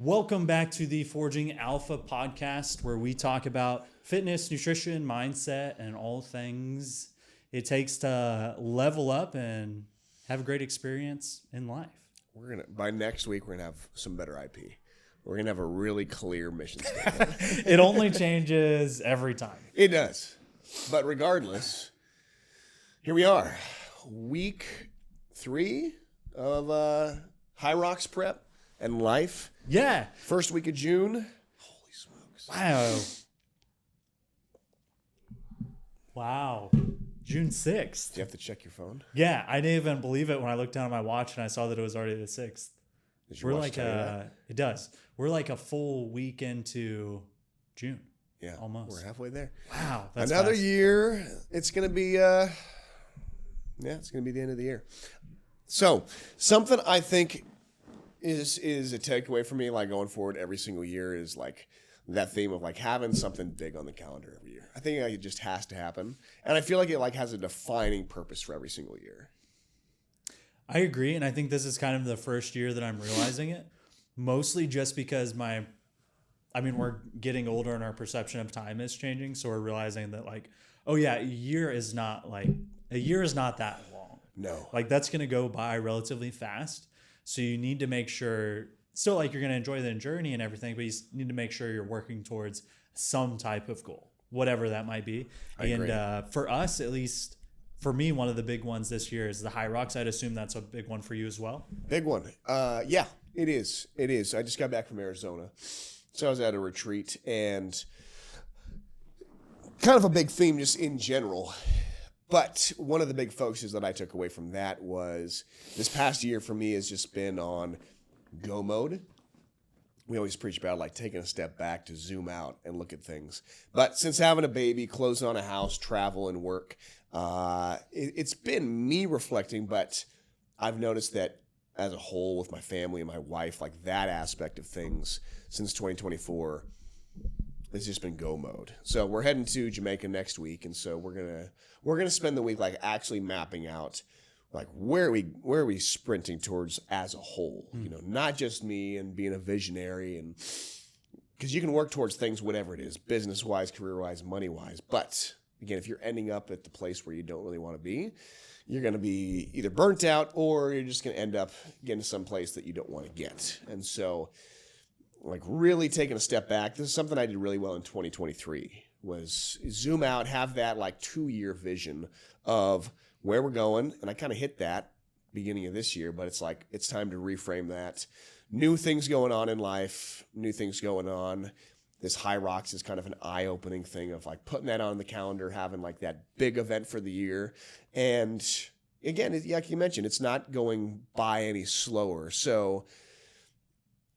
Welcome back to the Forging Alpha podcast, where we talk about fitness, nutrition, mindset, and all things it takes to level up and have a great experience in life. By next week, we're gonna have some better IP. We're gonna have a really clear mission statement. It only changes every time. It does, but regardless, here we are, week 3 of High Rocks prep and life. Yeah. First week of June. Holy smokes! Wow. June 6th. Do you have to check your phone? Yeah, I didn't even believe it when I looked down at my watch and I saw that it was already the 6th. Did your watch tell you that? It does. We're like a full week into June. Yeah, almost. We're halfway there. Wow, that's another fast. year. It's gonna be it's gonna be the end of the year. So something I think is a takeaway for me, like going forward every single year, is like that theme of like having something big on the calendar every year. I think like, it just has to happen, and I feel like it like has a defining purpose for every single year. I agree, and I think this is kind of the first year that I'm realizing it, mostly just because we're getting older and our perception of time is changing, so we're realizing that like, oh yeah, a year is not that long. No. Like that's going to go by relatively fast. So you need to make sure, still like you're going to enjoy the journey and everything, but you need to make sure you're working towards some type of goal, whatever that might be. I agree. For us, at least for me, one of the big ones this year is the High Rocks. I'd assume that's a big one for you as well. Big one. Yeah, it is. It is. I just got back from Arizona. So I was at a retreat, and kind of a big theme just in general. But one of the big focuses that I took away from that was this past year for me has just been on go mode. We always preach about like taking a step back to zoom out and look at things. But since having a baby, closing on a house, travel and work, it's been me reflecting, but I've noticed that as a whole with my family and my wife, like that aspect of things since 2024, it's just been go mode. So we're heading to Jamaica next week, and so we're gonna spend the week like actually mapping out like where are we sprinting towards as a whole. You know, not just me and being a visionary, and because you can work towards things whatever it is, business wise, career wise, money wise. But again, if you're ending up at the place where you don't really want to be, you're going to be either burnt out or you're just going to end up getting to some place that you don't want to get. And so like really taking a step back, this is something I did really well in 2023, was zoom out, have that like 2-year vision of where we're going. And I kind of hit that beginning of this year, but it's like, it's time to reframe that. New things going on in life, new things going on. This High Rocks is kind of an eye-opening thing of like putting that on the calendar, having like that big event for the year. And again, like you mentioned, it's not going by any slower. So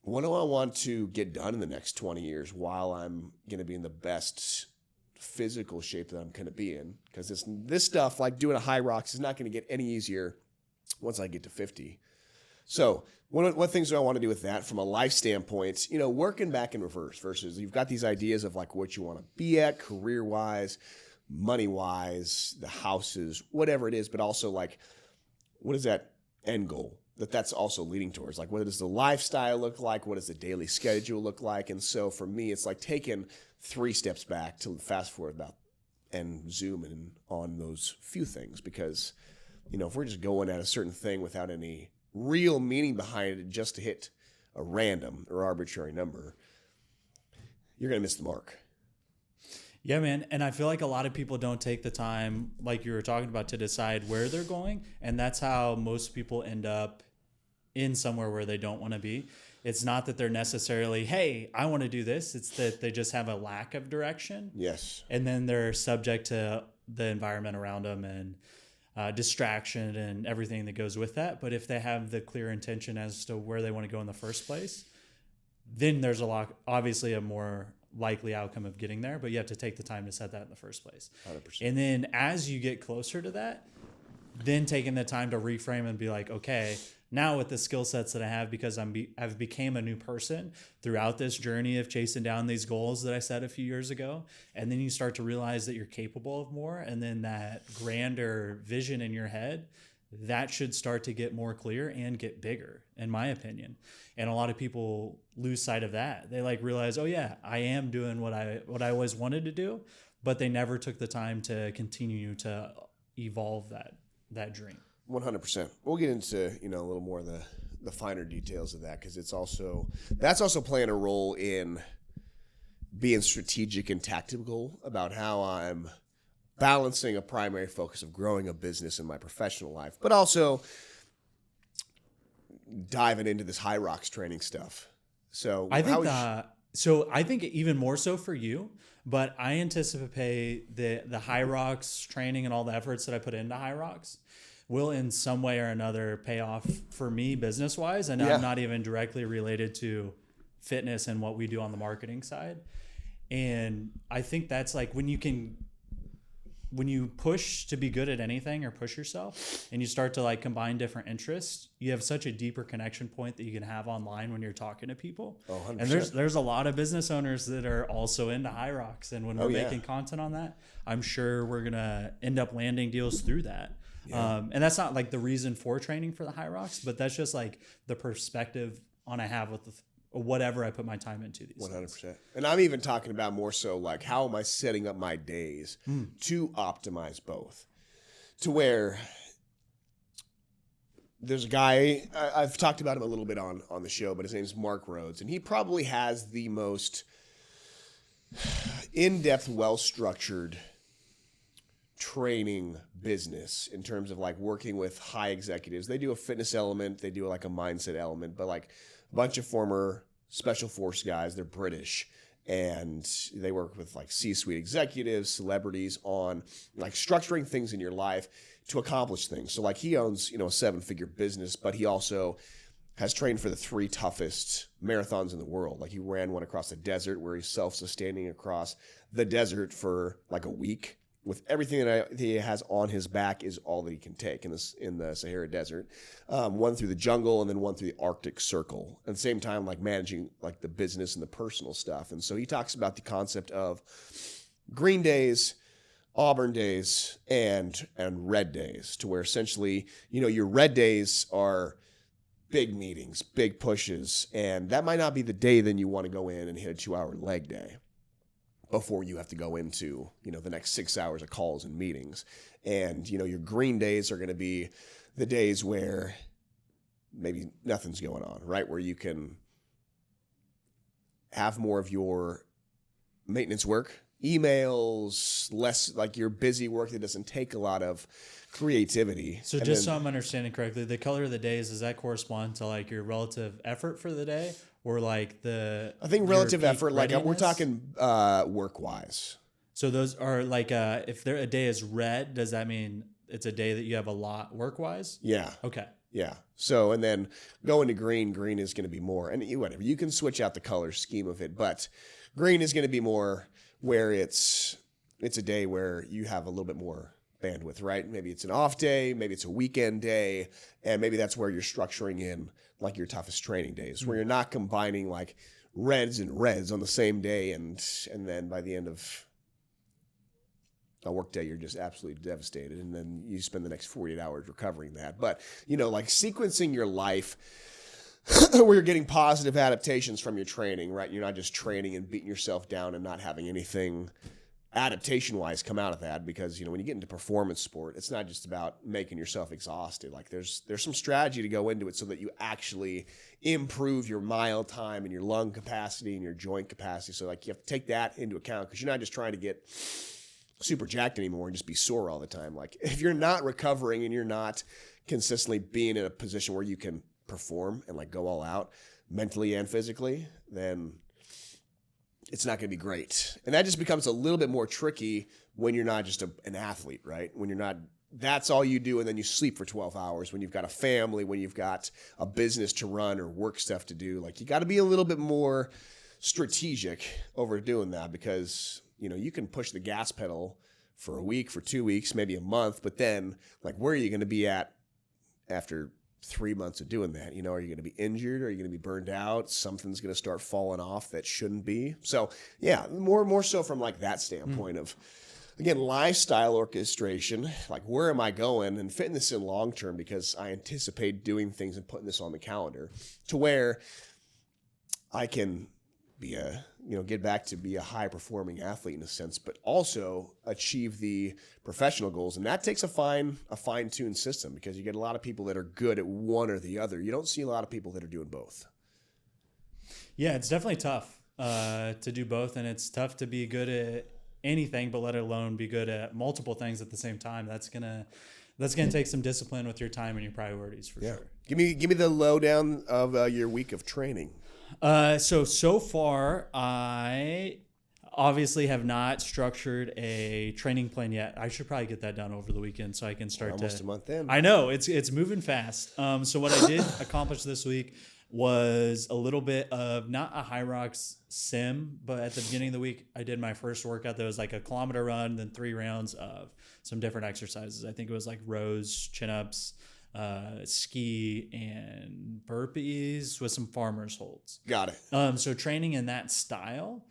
what do I want to get done in the next 20 years while I'm going to be in the best physical shape that I'm going to be in? Because this stuff, like doing a High Rocks, is not going to get any easier once I get to 50. So what things do I want to do with that from a life standpoint? You know, working back in reverse versus you've got these ideas of like what you want to be at career-wise, money-wise, the houses, whatever it is, but also like what is that end goal that's also leading towards? Like what does the lifestyle look like? What does the daily schedule look like? And so for me, it's like taking 3 steps back to fast forward about and zoom in on those few things, because, you know, if we're just going at a certain thing without any real meaning behind it just to hit a random or arbitrary number, you're going to miss the mark. Yeah, man. And I feel like a lot of people don't take the time, like you were talking about, to decide where they're going. And that's how most people end up in somewhere where they don't want to be. It's not that they're necessarily, hey, I want to do this. It's that they just have a lack of direction. Yes. And then they're subject to the environment around them and distraction and everything that goes with that. But if they have the clear intention as to where they want to go in the first place, then there's obviously a more likely outcome of getting there, but you have to take the time to set that in the first place. 100%. And then as you get closer to that, then taking the time to reframe and be like, okay, now with the skill sets that I have, because I've became a new person throughout this journey of chasing down these goals that I set a few years ago. And then you start to realize that you're capable of more. And then that grander vision in your head that should start to get more clear and get bigger, in my opinion. And a lot of people lose sight of that. They like realize, oh yeah, I am doing what I always wanted to do, but they never took the time to continue to evolve that dream. 100%. We'll get into, a little more of the finer details of that, because that's also playing a role in being strategic and tactical about how I'm balancing a primary focus of growing a business in my professional life, but also diving into this high rocks training stuff. So I think even more so for you, but I anticipate the high rocks training and all the efforts that I put into high rocks will in some way or another pay off for me business wise. And I'm not even directly related to fitness and what we do on the marketing side. And I think that's like when you push to be good at anything or push yourself and you start to like combine different interests, you have such a deeper connection point that you can have online when you're talking to people. Oh, 100%. And there's a lot of business owners that are also into high rocks. And when we're making content on that, I'm sure we're going to end up landing deals through that. Yeah. And that's not like the reason for training for the high rocks, but that's just like the perspective I have with whatever I put my time into these 100%. things. And I'm even talking about more so like how am I setting up my days to optimize both, to where there's a guy, I've talked about him a little bit on the show, but his name's Mark Rhodes, and he probably has the most in-depth, well-structured training business in terms of like working with high executives. They do a fitness element, they do like a mindset element, but like a bunch of former special force guys, they're British, and they work with like C-suite executives, celebrities on like structuring things in your life to accomplish things. So like he owns, a 7-figure business, but he also has trained for the 3 toughest marathons in the world. Like he ran one across the desert where he's self-sustaining across the desert for like a week. With everything that he has on his back is all that he can take in the Sahara Desert. One through the jungle and then one through the Arctic Circle. At the same time, like managing like the business and the personal stuff. And so he talks about the concept of green days, Auburn days, and red days, to where essentially, your red days are big meetings, big pushes, and that might not be the day then you want to go in and hit a 2-hour leg day before you have to go into, the next 6 hours of calls and meetings. And, your green days are going to be the days where maybe nothing's going on, right? Where you can have more of your maintenance work, emails, less like your busy work that doesn't take a lot of creativity. So just so I'm understanding correctly, the color of the days, does that correspond to like your relative effort for the day? Or like I think relative effort, like we're talking work-wise. So those are like, if a day is red, does that mean it's a day that you have a lot work-wise? Yeah. Okay. Yeah. So, and then going to green is going to be more, and whatever, you can switch out the color scheme of it, but green is going to be more where it's a day where you have a little bit more bandwidth, right? Maybe it's an off day, maybe it's a weekend day, and maybe that's where you're structuring in like your toughest training days, where you're not combining like reds on the same day, and then by the end of a work day, you're just absolutely devastated, and then you spend the next 48 hours recovering that. But, like sequencing your life where you're getting positive adaptations from your training, right? You're not just training and beating yourself down and not having anything adaptation-wise come out of that, because when you get into performance sport, it's not just about making yourself exhausted. Like there's some strategy to go into it so that you actually improve your mile time and your lung capacity and your joint capacity. So like you have to take that into account, because you're not just trying to get super jacked anymore and just be sore all the time. Like if you're not recovering and you're not consistently being in a position where you can perform and like go all out mentally and physically, then it's not going to be great. And that just becomes a little bit more tricky when you're not just an athlete, right? When you're not, that's all you do, and then you sleep for 12 hours. When you've got a family, when you've got a business to run or work stuff to do, like you got to be a little bit more strategic over doing that, because, you can push the gas pedal for a week, for 2 weeks, maybe a month, but then like, where are you going to be at after 3 months of doing that? Are you going to be injured? Are you going to be burned out? Something's going to start falling off that shouldn't be. So yeah, more so from like that standpoint of again, lifestyle orchestration, like where am I going, and fitting this in long term because I anticipate doing things and putting this on the calendar to where I can be get back to be a high performing athlete in a sense, but also achieve the professional goals. And that takes a fine tuned system because you get a lot of people that are good at one or the other. You don't see a lot of people that are doing both. Yeah, it's definitely tough to do both, and it's tough to be good at anything, but let alone be good at multiple things at the same time. That's gonna take some discipline with your time and your priorities for sure. Give me the lowdown of your week of training. So far, I obviously have not structured a training plan yet. I should probably get that done over the weekend so I can start almost a month in. I know it's moving fast. So what I did accomplish this week was a little bit of not a high rocks sim, but at the beginning of the week, I did my first workout that was like a kilometer run, then 3 rounds of some different exercises. I think it was like rows, chin ups, ski, and burpees with some farmer's holds. Got it. So training in that style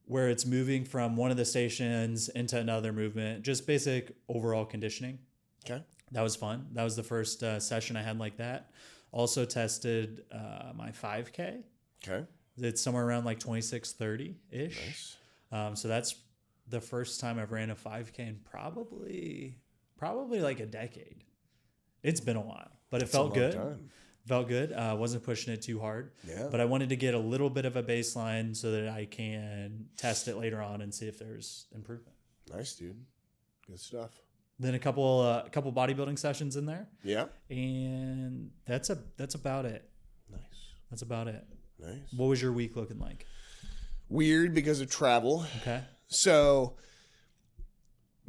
where it's moving from one of the stations into another movement, just basic overall conditioning. Okay. That was fun. That was the first session I had like that. Also tested my 5K. Okay. It's somewhere around like 26:30-ish. Nice. So that's the first time I've ran a 5K in probably like a decade. It's been a while, but it felt good. Felt good. Wasn't pushing it too hard. Yeah. But I wanted to get a little bit of a baseline so that I can test it later on and see if there's improvement. Nice, dude. Good stuff. Then a couple bodybuilding sessions in there. Yeah. And that's about it. Nice. That's about it. Nice. What was your week looking like? Weird because of travel. Okay. So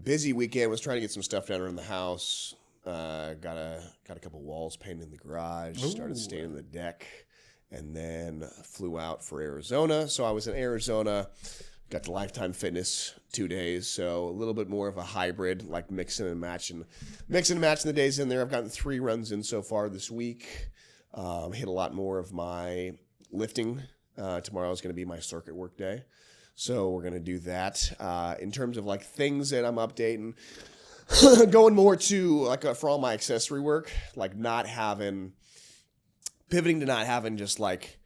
busy weekend. Was trying to get some stuff done around the house. Got a couple walls painted in the garage. Ooh. Started staying on the deck, and then flew out for Arizona. So I was in Arizona. Got the Lifetime Fitness 2 days, so a little bit more of a hybrid, like mixing and matching the days in there. I've gotten 3 runs in so far this week. Hit a lot more of my lifting. Tomorrow is going to be my circuit work day, so we're going to do that. In terms of like things that I'm updating, going more to like for all my accessory work, like pivoting to not having just like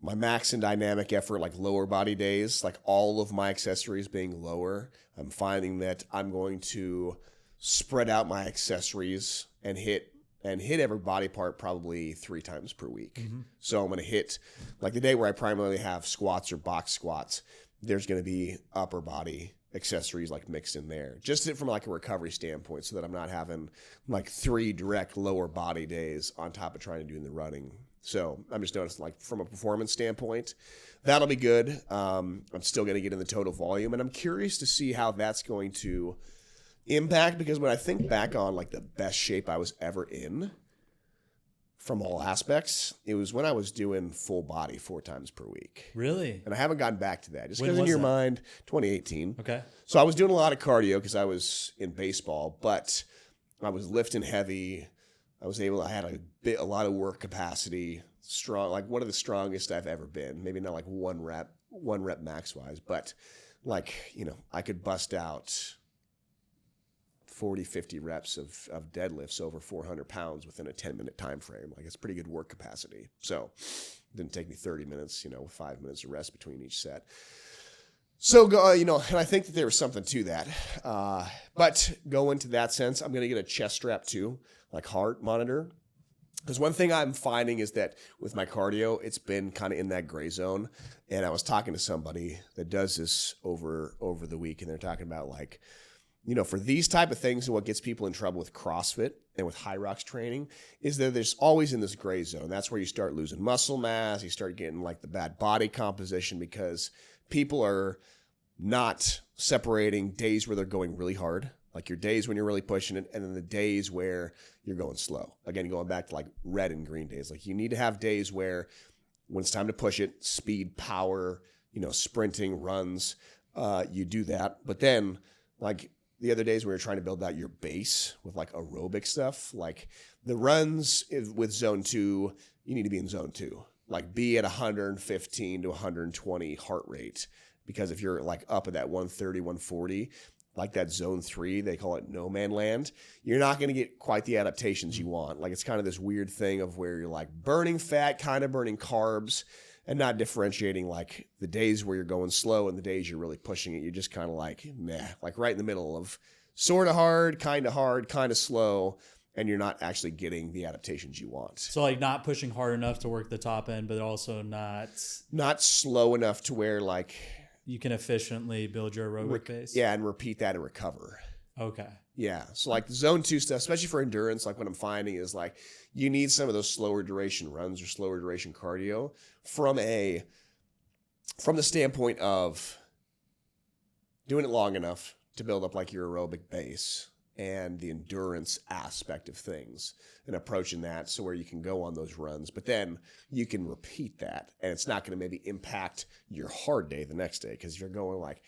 my max and dynamic effort, like lower body days, like all of my accessories being lower. I'm finding that I'm going to spread out my accessories and hit every body part probably 3 times per week. Mm-hmm. So I'm going to hit like the day where I primarily have squats or box squats. There's going to be upper body accessories like mixed in there, just from like a recovery standpoint, so that I'm not having like 3 direct lower body days on top of trying to do the running. So I'm just noticing, like, from a performance standpoint, that'll be good. I'm still going to get in the total volume, and I'm curious to see how that's going to impact, because when I think back on like the best shape I was ever in from all aspects, it was when I was doing full body 4 times per week. Really? And I haven't gotten back to that, just because in your mind, 2018. Okay. So I was doing a lot of cardio because I was in baseball, but I was lifting heavy. I had a lot of work capacity, strong, like one of the strongest I've ever been. Maybe not like one rep max wise, but like, I could bust out 40, 50 reps of deadlifts over 400 pounds within a 10-minute time frame. Like, it's pretty good work capacity. So it didn't take me 30 minutes, with 5 minutes of rest between each set. So, and I think that there was something to that. But go into that sense, I'm going to get a chest strap too, like heart monitor. Because one thing I'm finding is that with my cardio, it's been kind of in that gray zone. And I was talking to somebody that does this over the week, and they're talking about like, for these type of things, and what gets people in trouble with CrossFit and with high rocks training is that there's always in this gray zone. That's where you start losing muscle mass. You start getting like the bad body composition, because people are not separating days where they're going really hard, like your days when you're really pushing it, and then the days where you're going slow. Again, going back to like red and green days. Like, you need to have days where when it's time to push it, speed, power, sprinting, runs, you do that. But then like the other days where you're trying to build out your base with like aerobic stuff, like the runs with zone 2, you need to be in zone 2. Like, be at 115 to 120 heart rate, because if you're like up at that 130, 140, like that zone 3, they call it no man land, you're not going to get quite the adaptations you want. Like it's kind of this weird thing of where you're like burning fat, kind of burning carbs, and not differentiating like the days where you're going slow and the days you're really pushing it. You're just kind of like, meh, like right in the middle of sort of hard, kind of slow, and you're not actually getting the adaptations you want. So like not pushing hard enough to work the top end, but also not slow enough to where like you can efficiently build your aerobic base. Yeah, and repeat that and recover. Okay. Yeah. So like zone 2 stuff, especially for endurance, like what I'm finding is like you need some of those slower duration runs or slower duration cardio from the standpoint of doing it long enough to build up like your aerobic base and the endurance aspect of things and approaching that so where you can go on those runs, but then you can repeat that and it's not going to maybe impact your hard day the next day. Because if you're going like,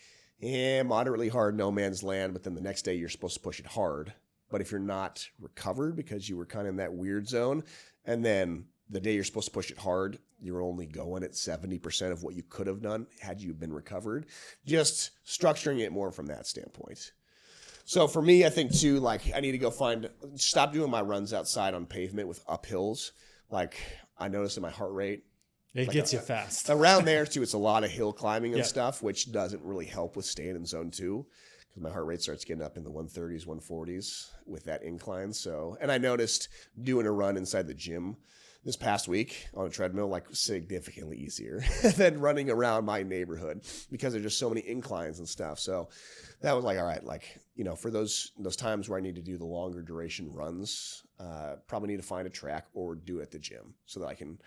moderately hard, no man's land, but then the next day you're supposed to push it hard. But if you're not recovered because you were kind of in that weird zone, and then the day you're supposed to push it hard, you're only going at 70% of what you could have done had you been recovered, just structuring it more from that standpoint. So for me, I think too, like I need to stop doing my runs outside on pavement with uphills. Like I noticed in my heart rate, it gets you fast. Around there too, it's a lot of hill climbing and stuff, which doesn't really help with staying in zone 2 because my heart rate starts getting up in the 130s, 140s with that incline. So, and I noticed doing a run inside the gym this past week on a treadmill, like significantly easier than running around my neighborhood because there's just so many inclines and stuff. So that was like, all right, like, you know, for those times where I need to do the longer duration runs, probably need to find a track or do it at the gym so that I can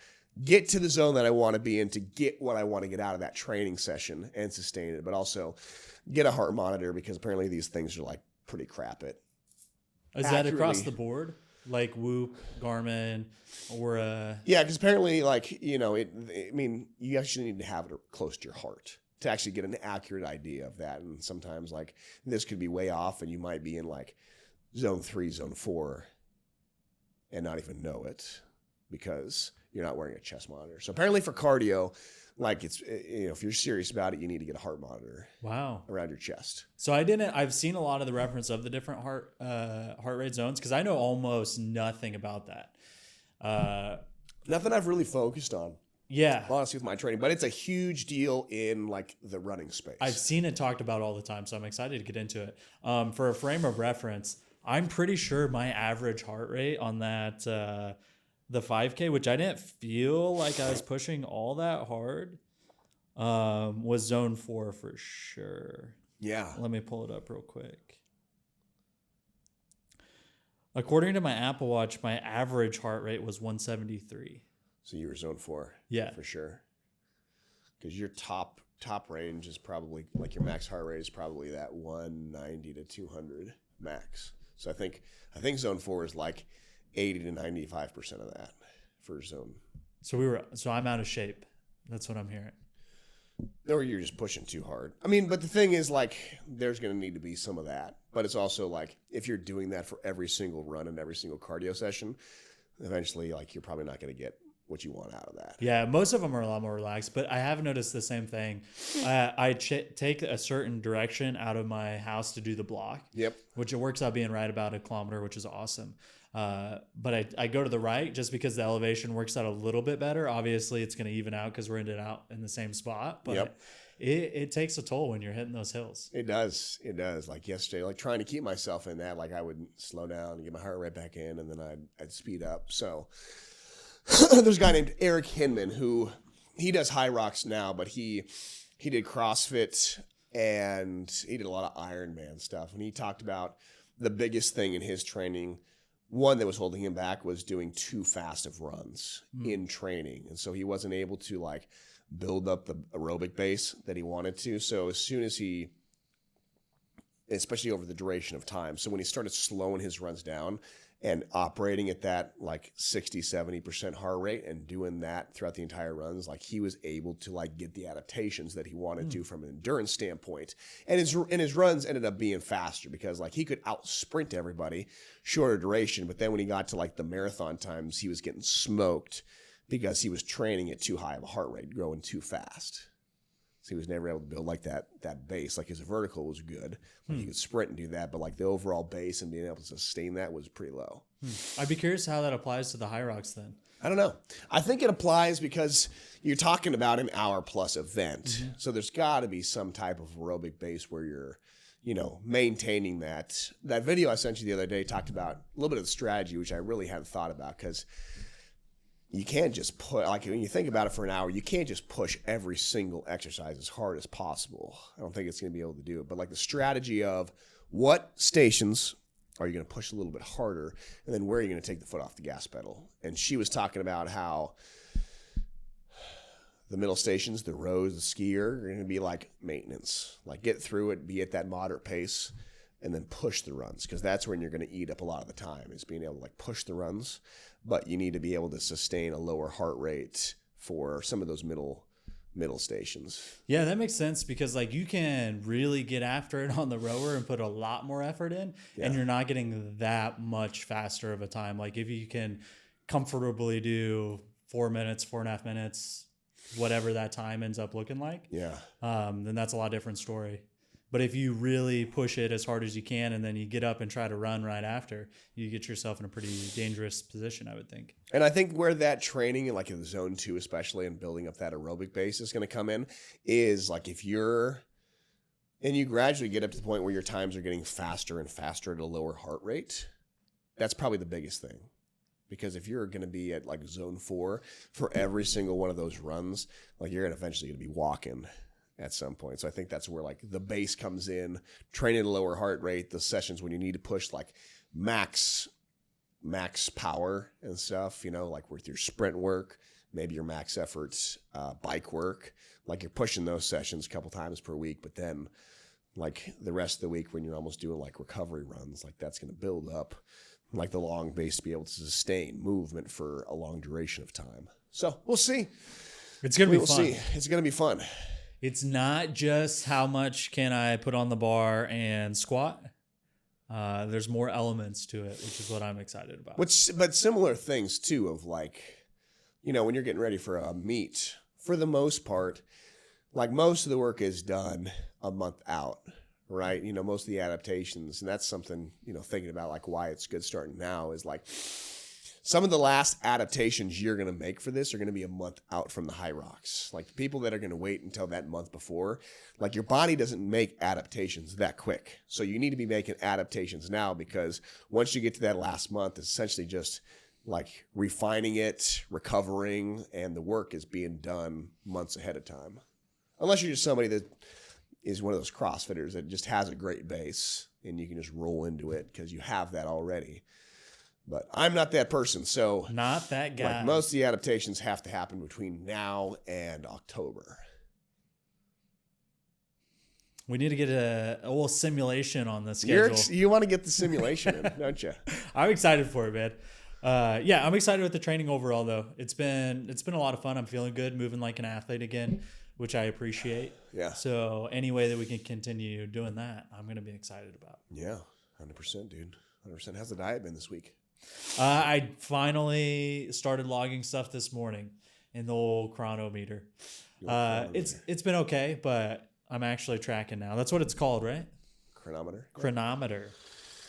get to the zone that I want to be in to get what I want to get out of that training session and sustain it, but also get a heart monitor because apparently these things are like pretty crap at. Is that across the board? Like Whoop, Garmin, or yeah, because apparently, like, you know, I mean, you actually need to have it close to your heart to actually get an accurate idea of that. And sometimes, like, this could be way off, and you might be in like zone 3, zone 4, and not even know it because you're not wearing a chest monitor. So apparently, for cardio, like it's, you know, if you're serious about it, you need to get a heart monitor. Wow. Around your chest. So I've seen a lot of the reference of the different heart rate zones because I know almost nothing about that. Nothing I've really focused on. Yeah. Honestly, with my training, but it's a huge deal in like the running space. I've seen it talked about all the time, so I'm excited to get into it. For a frame of reference, I'm pretty sure my average heart rate on that, the 5K, which I didn't feel like I was pushing all that hard, was zone 4 for sure. Yeah. Let me pull it up real quick. According to my Apple Watch, my average heart rate was 173. So you were zone 4. Yeah. For sure. Because your top range is probably, like your max heart rate is probably that 190 to 200 max. So I think zone 4 is like 80 to 95% of that for zone. So I'm out of shape. That's what I'm hearing. Or you're just pushing too hard. I mean, but the thing is, like, there's going to need to be some of that. But it's also like, if you're doing that for every single run and every single cardio session, eventually, like, you're probably not going to get what you want out of that. Yeah, most of them are a lot more relaxed, but I have noticed the same thing. I take a certain direction out of my house to do the block. Yep. Which it works out being right about a kilometer, which is awesome. But I go to the right just because the elevation works out a little bit better. Obviously, it's going to even out because we're ended out in the same spot. But it takes a toll when you're hitting those hills. It does. It does. Like yesterday, like trying to keep myself in that, like I would slow down and get my heart rate back in, and then I'd speed up. So there's a guy named Eric Hinman who he does high rocks now, but he did CrossFit and he did a lot of Ironman stuff. And he talked about the biggest thing in his training, one that was holding him back, was doing too fast of runs in training. And so he wasn't able to like build up the aerobic base that he wanted to. So as soon as he, especially over the duration of time, so when he started slowing his runs down and operating at that like 60, 70% heart rate and doing that throughout the entire runs, like he was able to like get the adaptations that he wanted to from an endurance standpoint. And his runs ended up being faster because like he could out sprint everybody, shorter duration. But then when he got to like the marathon times, he was getting smoked because he was training at too high of a heart rate, growing too fast. So he was never able to build like that base. Like his vertical was good. Like he could sprint and do that, but like the overall base and being able to sustain that was pretty low. I'd be curious how that applies to the high rocks then. I don't know. I think it applies because you're talking about an hour plus event. So there's got to be some type of aerobic base where you're, maintaining that. That video I sent you the other day talked about a little bit of the strategy, which I really hadn't thought about, because you can't just put, like when you think about it for an hour, you can't just push every single exercise as hard as possible. I don't think it's going to be able to do it. But like the strategy of what stations are you going to push a little bit harder, and then where are you going to take the foot off the gas pedal? And she was talking about how the middle stations, the rows, the skier, are going to be like maintenance. Like get through it, be at that moderate pace, and then push the runs, because that's when you're going to eat up a lot of the time, is being able to like push the runs. But you need to be able to sustain a lower heart rate for some of those middle stations. Yeah, that makes sense, because like you can really get after it on the rower and put a lot more effort in, and you're not getting that much faster of a time. Like if you can comfortably do 4 minutes, 4.5 minutes, whatever that time ends up looking like, then that's a lot different story. But if you really push it as hard as you can and then you get up and try to run right after, you get yourself in a pretty dangerous position, I would think. And I think where that training, like in zone 2 especially, and building up that aerobic base is going to come in, is like if you're, and you gradually get up to the point where your times are getting faster and faster at a lower heart rate, that's probably the biggest thing. Because if you're going to be at like zone 4 for every single one of those runs, like you're eventually going to be walking at some point. So I think that's where like the base comes in, training at a lower heart rate, the sessions when you need to push like max power and stuff, like with your sprint work, maybe your max efforts, bike work, like you're pushing those sessions a couple times per week, but then like the rest of the week when you're almost doing like recovery runs, like that's going to build up like the long base to be able to sustain movement for a long duration of time. So we'll see. It's going to be fun. See. It's going to be fun. It's not just how much can I put on the bar and squat. There's more elements to it, which is what I'm excited about. But similar things too, of like, when you're getting ready for a meet, for the most part, like most of the work is done a month out, right? Most of the adaptations, and that's something, thinking about like why it's good starting now is like some of the last adaptations you're going to make for this are going to be a month out from the high rocks. Like the people that are going to wait until that month before, like your body doesn't make adaptations that quick. So you need to be making adaptations now, because once you get to that last month, it's essentially just like refining it, recovering, and the work is being done months ahead of time. Unless you're just somebody that is one of those CrossFitters that just has a great base and you can just roll into it because you have that already. But I'm not that person, so not that guy. Like most of the adaptations have to happen between now and October. We need to get a little simulation on the schedule. You want to get the simulation in, don't you? I'm excited for it, man. I'm excited with the training overall, though. It's been a lot of fun. I'm feeling good, moving like an athlete again, which I appreciate. Yeah. So any way that we can continue doing that, I'm going to be excited about. Yeah, 100%, dude. 100%. How's the diet been this week? I finally started logging stuff this morning in the old chronometer. It's been okay, but I'm actually tracking now. That's what it's called, right? Chronometer. Chronometer.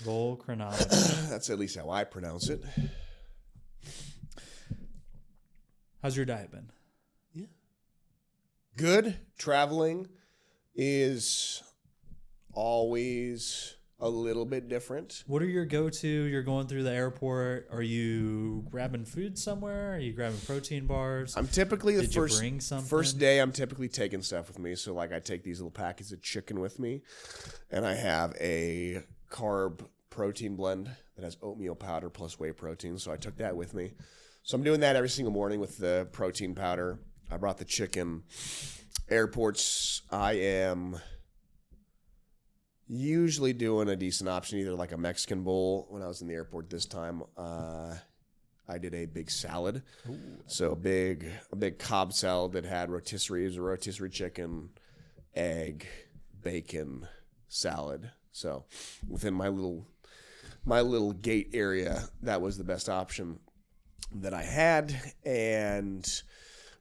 The old chronometer. That's at least how I pronounce it. How's your diet been? Yeah. Good. Traveling is always a little bit different. What are your go-to? You're going through the airport. Are you grabbing food somewhere? Are you grabbing protein bars? I'm typically Did you bring something? First day I'm typically taking stuff with me. So like I take these little packets of chicken with me, and I have a carb protein blend that has oatmeal powder plus whey protein. So I took that with me. So I'm doing that every single morning with the protein powder. I brought the chicken. Airports, I am usually doing a decent option, either like a Mexican bowl. When I was in the airport this time, I did a big salad. Ooh. So a big Cobb salad that had rotisserie chicken, egg, bacon, salad. So within my little gate area, that was the best option that I had. And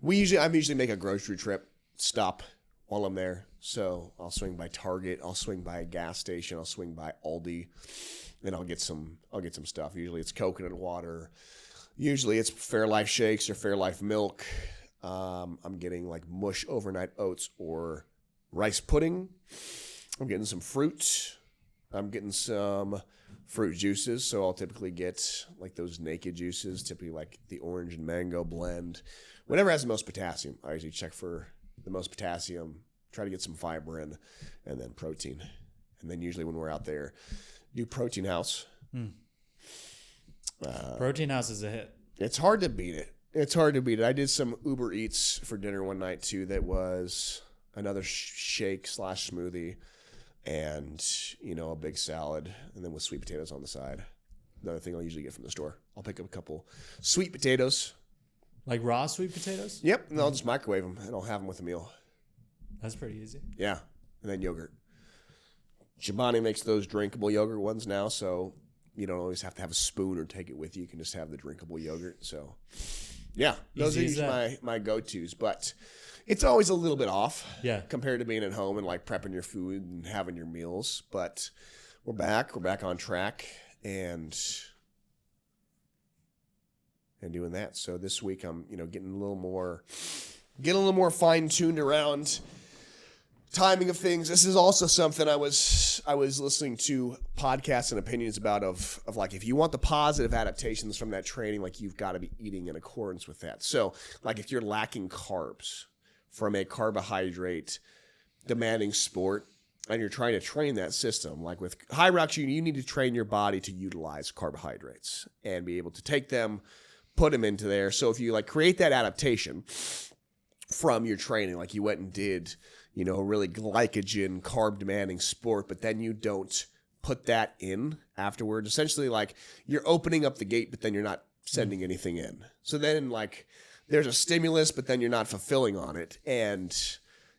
I usually make a grocery trip, stop while I'm there. So I'll swing by Target, I'll swing by a gas station, I'll swing by Aldi, and I'll get some stuff. Usually it's coconut water. Usually it's Fairlife shakes or Fairlife milk. I'm getting like Mush overnight oats or rice pudding. I'm getting some fruit. I'm getting some fruit juices. So I'll typically get like those naked juices, typically like the orange and mango blend. Whatever has the most potassium. I usually check for the most potassium, try to get some fiber in, and then protein. And then usually when we're out there, do Protein House. Protein House is a hit. It's hard to beat it. I did some Uber Eats for dinner one night too. That was another shake / smoothie, and a big salad, and then with sweet potatoes on the side. Another thing I'll usually get from the store. I'll pick up a couple sweet potatoes. Like raw sweet potatoes? Yep, and I'll just microwave them, and I'll have them with a meal. That's pretty easy. Yeah, and then yogurt. Chobani makes those drinkable yogurt ones now, so you don't always have to have a spoon or take it with you. You can just have the drinkable yogurt. So, yeah, those are usually my go-tos. But it's always a little bit off compared to being at home and like prepping your food and having your meals. But we're back. We're back on track and doing that. So this week I'm getting a little more fine-tuned around timing of things. This is also something I was listening to podcasts and opinions about of like, if you want the positive adaptations from that training, like you've got to be eating in accordance with that. So like if you're lacking carbs from a carbohydrate demanding sport and you're trying to train that system, like with high rocks, you need to train your body to utilize carbohydrates and be able to take them, put them into there. So if you like create that adaptation from your training, like you went and did a really glycogen, carb-demanding sport, but then you don't put that in afterwards. Essentially, like, you're opening up the gate, but then you're not sending anything in. So then, like, there's a stimulus, but then you're not fulfilling on it, and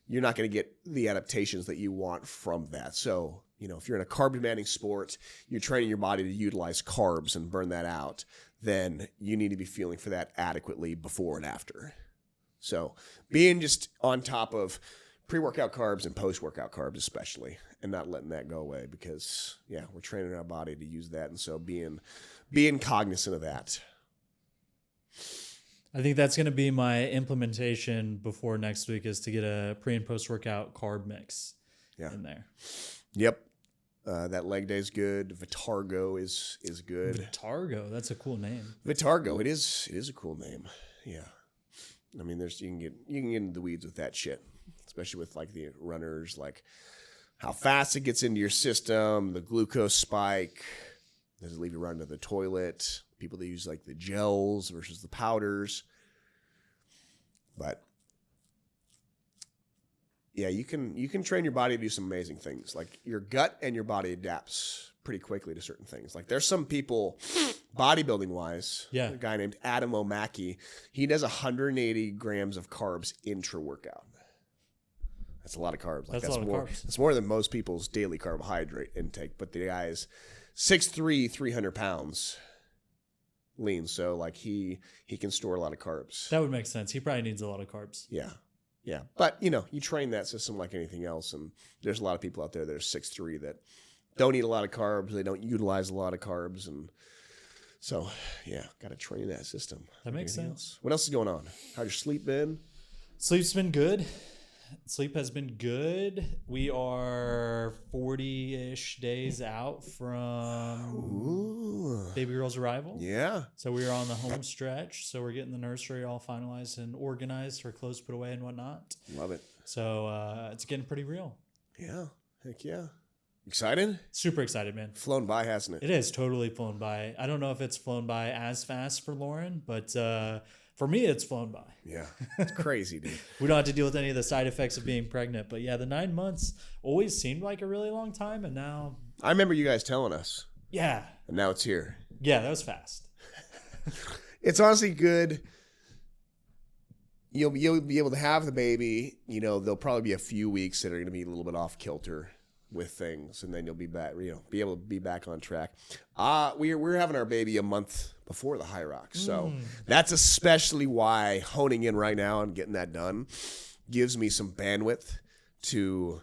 you're not going to get the adaptations that you want from that. So, if you're in a carb-demanding sport, you're training your body to utilize carbs and burn that out, then you need to be feeling for that adequately before and after. So, being just on top of pre-workout carbs and post-workout carbs especially, and not letting that go away because, we're training our body to use that. And so being cognizant of that. I think that's going to be my implementation before next week is to get a pre- and post-workout carb mix in there. Yep. That leg day is good. Vitargo is good. Vitargo, that's a cool name. Vitargo, it is a cool name. Yeah. I mean, you can get into the weeds with that shit. Especially with like the runners, like how fast it gets into your system, the glucose spike, does it leave you run to the toilet? People that use like the gels versus the powders. But yeah, you can train your body to do some amazing things. Like your gut and your body adapts pretty quickly to certain things. Like there's some people bodybuilding wise, a guy named Adam O'Mackey, he does 180 grams of carbs intra-workout. That's a lot of carbs. Like that's a lot of carbs. It's more than most people's daily carbohydrate intake. But the guy is 6'3", 300 pounds lean. So like he can store a lot of carbs. That would make sense. He probably needs a lot of carbs. Yeah. Yeah. But, you train that system like anything else. And there's a lot of people out there that are 6'3" that don't eat a lot of carbs. They don't utilize a lot of carbs. And so, got to train that system. That makes sense. Else. What else is going on? How's your sleep been? Sleep's been good. Sleep has been good. We are 40-ish days out from baby girl's arrival. Yeah. So we are on the home stretch. So we're getting the nursery all finalized and organized, her clothes put away and whatnot. Love it. So it's getting pretty real. Yeah. Heck yeah. Excited? Super excited, man. Flown by, hasn't it? It is totally flown by. I don't know if it's flown by as fast for Lauren, but for me, it's flown by. Yeah, it's crazy, dude. We don't have to deal with any of the side effects of being pregnant. But the 9 months always seemed like a really long time. And now... I remember you guys telling us. Yeah. And now it's here. Yeah, that was fast. It's honestly good. You'll be able to have the baby. There'll probably be a few weeks that are going to be a little bit off kilter with things. And then you'll be back, be able to be back on track. We're having our baby a month before the High Rocks. So that's especially why honing in right now and getting that done gives me some bandwidth to,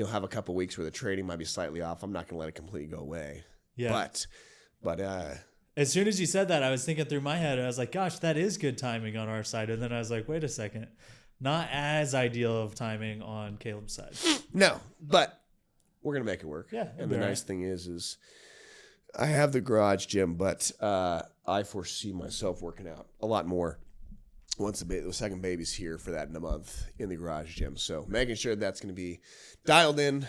have a couple weeks where the trading might be slightly off. I'm not going to let it completely go away. Yeah. But as soon as you said that, I was thinking through my head, I was like, gosh, that is good timing on our side. And then I was like, wait a second. Not as ideal of timing on Caleb's side. No, but we're going to make it work. Yeah. And the nice thing is I have the garage gym, but I foresee myself working out a lot more once the second baby's here for that in a month in the garage gym. So making sure that's going to be dialed in.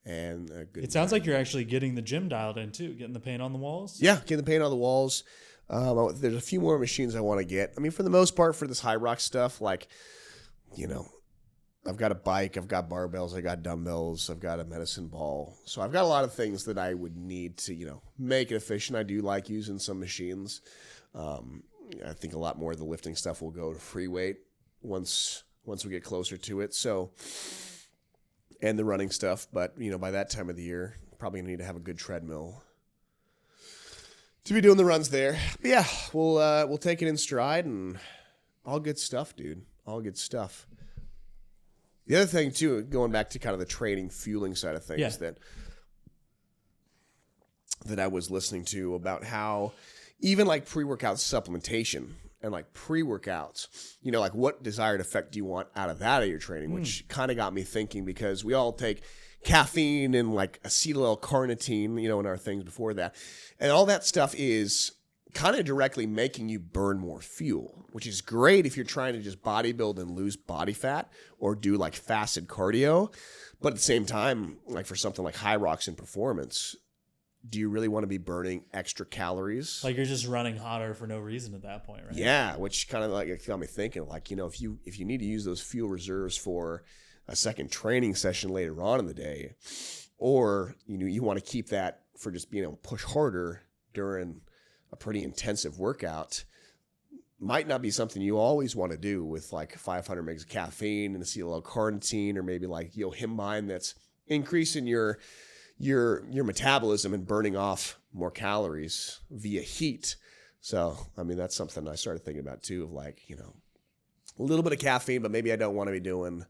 And a good it sounds like you're actually getting the gym dialed in too, getting the paint on the walls. Yeah, getting the paint on the walls. There's a few more machines I want to get. I mean, for the most part, for this high rock stuff, like, I've got a bike, I've got barbells, I got dumbbells, I've got a medicine ball. So I've got a lot of things that I would need to, make it efficient. I do like using some machines. I think a lot more of the lifting stuff will go to free weight once we get closer to it. So, and the running stuff, but by that time of the year, probably gonna need to have a good treadmill to be doing the runs there. But yeah, we'll take it in stride and all good stuff, dude. All good stuff. The other thing too, going back to kind of the training fueling side of things that I was listening to about how even like pre-workout supplementation and like pre-workouts, like what desired effect do you want out of that at your training, which kind of got me thinking because we all take caffeine and like acetyl L-carnitine, in our things before that. And all that stuff is kind of directly making you burn more fuel, which is great if you're trying to just bodybuild and lose body fat or do like fasted cardio. But at the same time, like for something like high rocks in performance, do you really want to be burning extra calories? Like you're just running hotter for no reason at that point, right? Yeah, which kind of like got me thinking, like, if you need to use those fuel reserves for a second training session later on in the day, or you want to keep that for just being able to push harder during a pretty intensive workout, might not be something you always want to do with like 500 mgs of caffeine and acetyl L-carnitine, or maybe like yohimbine that's increasing your metabolism and burning off more calories via heat. So, I mean, that's something I started thinking about too, of like, a little bit of caffeine, but maybe I don't want to be doing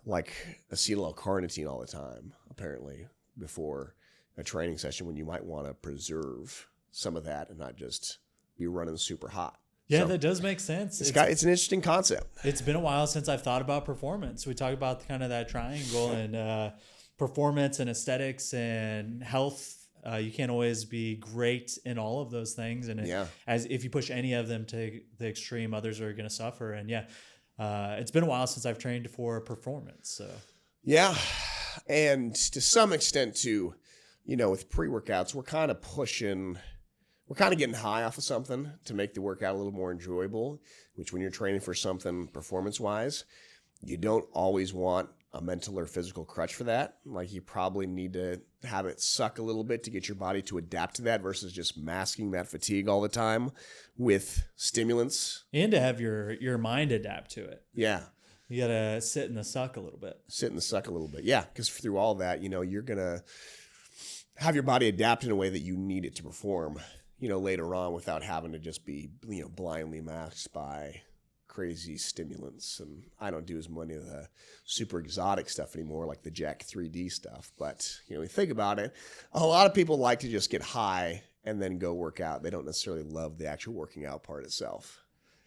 like acetyl L-carnitine all the time, apparently, before a training session, when you might want to preserve some of that and not just be running super hot. Yeah, so that does make sense. It's an interesting concept. It's been a while since I've thought about performance. We talk about kind of that triangle and performance and aesthetics and health. You can't always be great in all of those things. And as if you push any of them to the extreme, others are going to suffer. And it's been a while since I've trained for performance. So yeah. And to some extent too, with pre-workouts, we're kind of getting high off of something to make the workout a little more enjoyable, which when you're training for something performance-wise, you don't always want a mental or physical crutch for that. Like you probably need to have it suck a little bit to get your body to adapt to that versus just masking that fatigue all the time with stimulants. And to have your mind adapt to it. Yeah. You got to sit in the suck a little bit. Yeah, because through all that, you're going to have your body adapt in a way that you need it to perform, later on without having to just be, blindly masked by crazy stimulants. And I don't do as many of the super exotic stuff anymore, like the Jack 3D stuff. But, you think about it, a lot of people like to just get high and then go work out. They don't necessarily love the actual working out part itself.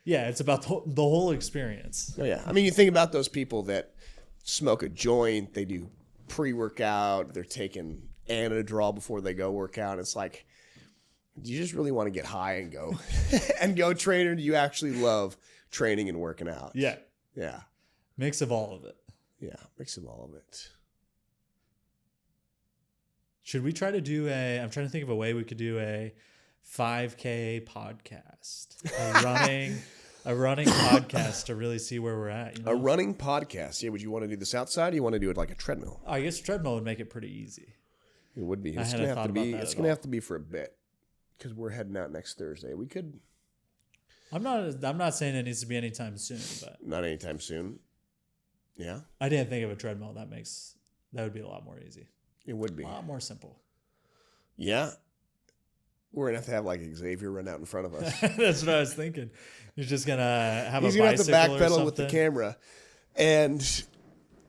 Yeah, it's about the whole experience. Oh, yeah. I mean, you think about those people that smoke a joint, they do pre-workout, they're taking Anadrol before they go work out. It's like, do you just really want to get high and go and go train, or do you actually love training and working out? Yeah. Yeah. Mix of all of it. Yeah. Mix of all of it. Should we try to do I'm trying to think of a way we could do a 5K podcast, a running podcast to really see where we're at. A running podcast. Yeah. Would you want to do this outside, or you want to do it like a treadmill? I guess treadmill would make it pretty easy. It would be. It's going to have to be for a bit, because we're heading out next Thursday. We could. I'm not saying it needs to be anytime soon, but not anytime soon. Yeah. I didn't think of a treadmill. That would be a lot more easy. It would be a lot more simple. Yeah. We're gonna have to have like Xavier run out in front of us. That's what I was thinking. You're just gonna have He's a gonna bicycle have to backpedal or with the camera. And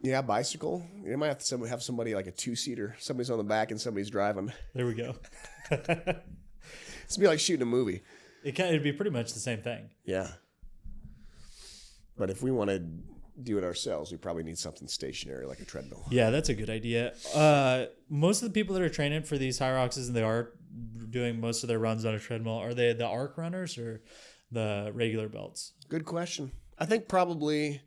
yeah, bicycle. You might have to have somebody like a 2-seater. Somebody's on the back and somebody's driving. There we go. It's gonna be like shooting a movie. It'd be pretty much the same thing. Yeah. But if we want to do it ourselves, we probably need something stationary like a treadmill. Yeah, that's a good idea. Most of the people that are training for these high rocks and they are doing most of their runs on a treadmill, are they the arc runners or the regular belts? Good question. I think probably.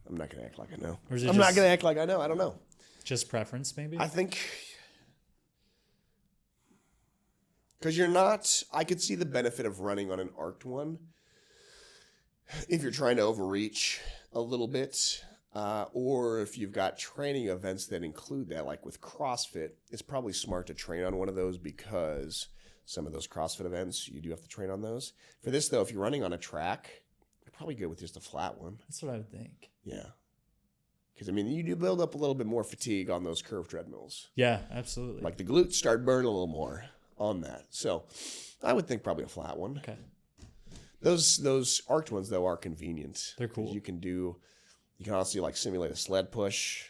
I'm not going to act like I know. Or is it not going to act like I know. I don't know. Just preference, maybe? I think. Because you're not. I could see the benefit of running on an arced one if you're trying to overreach a little bit. Or if you've got training events that include that, like with CrossFit, it's probably smart to train on one of those because some of those CrossFit events, you do have to train on those. For this, though, if you're running on a track, you're probably good with just a flat one. That's what I would think. Yeah. Because, I mean, you do build up a little bit more fatigue on those curved treadmills. Yeah, absolutely. Like the glutes start burning a little more on that. So I would think probably a flat one. Okay. Those arced ones, though, are convenient. They're cool. You can also like simulate a sled push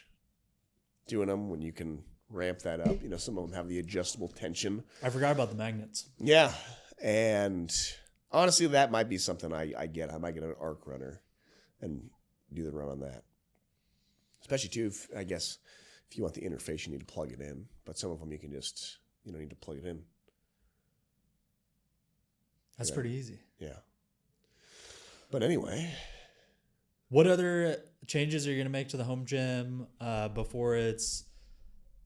doing them when you can ramp that up. You know, some of them have the adjustable tension. I forgot about the magnets. Yeah. And honestly, that might be something I get. I might get an arc runner and do the run on that. Especially, too, if you want the interface, you need to plug it in. But some of them you can just, need to plug it in. That's pretty easy. Yeah. But anyway. What other changes are you going to make to the home gym before it's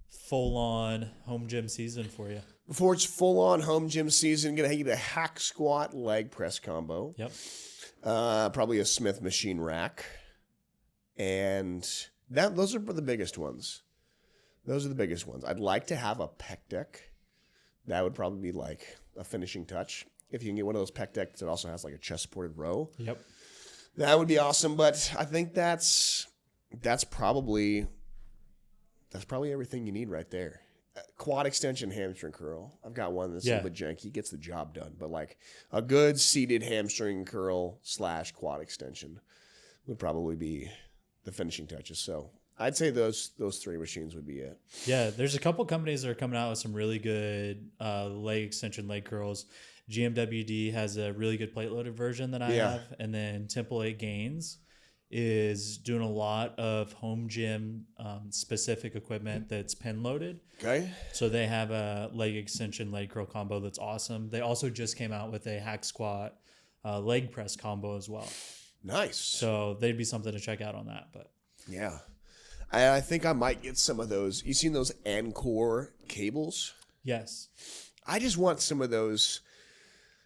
full-on home gym season for you? Before it's full-on home gym season, going to get a hack squat leg press combo. Yep. Probably a Smith machine rack. And those are the biggest ones. Those are the biggest ones. I'd like to have a pec deck. That would probably be like a finishing touch. If you can get one of those pec decks that also has like a chest-supported row. Yep. That would be awesome, but I think that's probably everything you need right there. Quad extension, hamstring curl. I've got one that's a little bit janky, gets the job done, but like a good seated hamstring curl / quad extension would probably be the finishing touches. So I'd say those 3 machines would be it. Yeah, there's a couple companies that are coming out with some really good leg extension, leg curls. GMWD has a really good plate loaded version that I have. And then Temple 8 Gains is doing a lot of home gym specific equipment that's pin loaded. Okay. So they have a leg extension, leg curl combo that's awesome. They also just came out with a hack squat leg press combo as well. Nice. So they'd be something to check out on that. But yeah. I think I might get some of those. You seen those Encore cables? Yes. I just want some of those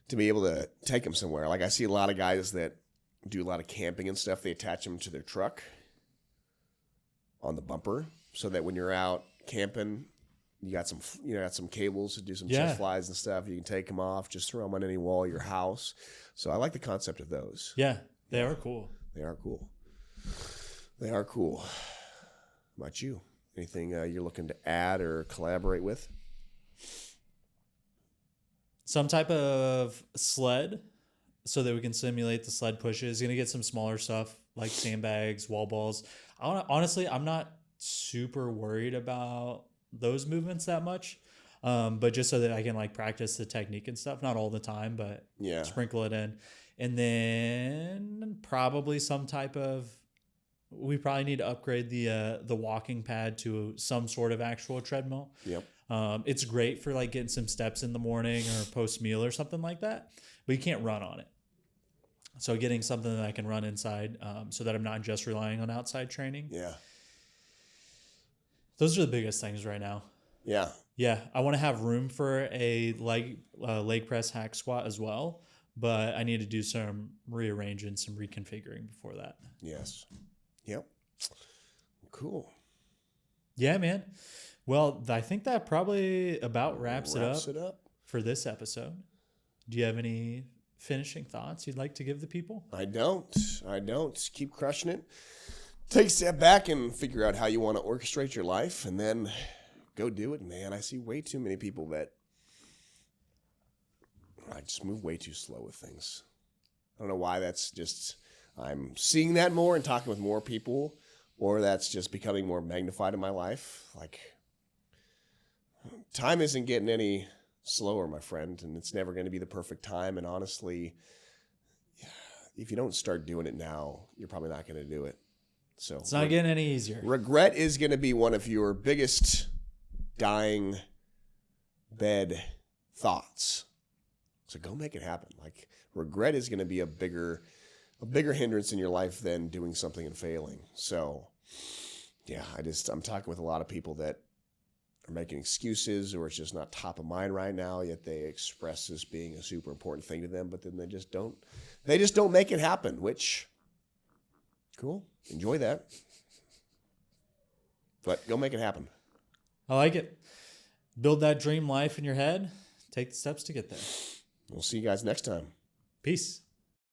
to be able to take them somewhere. Like I see a lot of guys that do a lot of camping and stuff. They attach them to their truck on the bumper so that when you're out camping, you got some cables to do some chest flies and stuff. You can take them off, just throw them on any wall of your house. So I like the concept of those. Yeah, they are cool. They are cool. They are cool. How about you? Anything you're looking to add or collaborate with? Some type of sled so that we can simulate the sled pushes. Going to get some smaller stuff like sandbags, wall balls. Honestly, I'm not super worried about those movements that much. But just so that I can like practice the technique and stuff, not all the time, but sprinkle it in. And then probably we probably need to upgrade the walking pad to some sort of actual treadmill. Yep. It's great for like getting some steps in the morning or post meal or something like that, but you can't run on it. So getting something that I can run inside so that I'm not just relying on outside training. Yeah. Those are the biggest things right now. Yeah. Yeah. I want to have room for a leg press hack squat as well, but I need to do some rearranging, some reconfiguring before that. Yes. Yep. Cool. Yeah, man. Well, I think that probably about wraps it up for this episode. Do you have any finishing thoughts you'd like to give the people? I don't. Just keep crushing it. Take a step back and figure out how you want to orchestrate your life and then go do it, man. I see way too many people that I just move way too slow with things. I don't know why that's just I'm seeing that more and talking with more people, or that's just becoming more magnified in my life. Like, time isn't getting any slower, my friend, and it's never going to be the perfect time. And honestly, if you don't start doing it now, you're probably not going to do it. So it's not getting any easier. Regret is going to be one of your biggest dying bed thoughts. So go make it happen. Like, regret is going to be a bigger hindrance in your life than doing something and failing. So yeah, I'm talking with a lot of people that are making excuses, or it's just not top of mind right now, yet they express this being a super important thing to them, but then they just don't make it happen, which, cool. Enjoy that. But go make it happen. I like it. Build that dream life in your head. Take the steps to get there. We'll see you guys next time. Peace.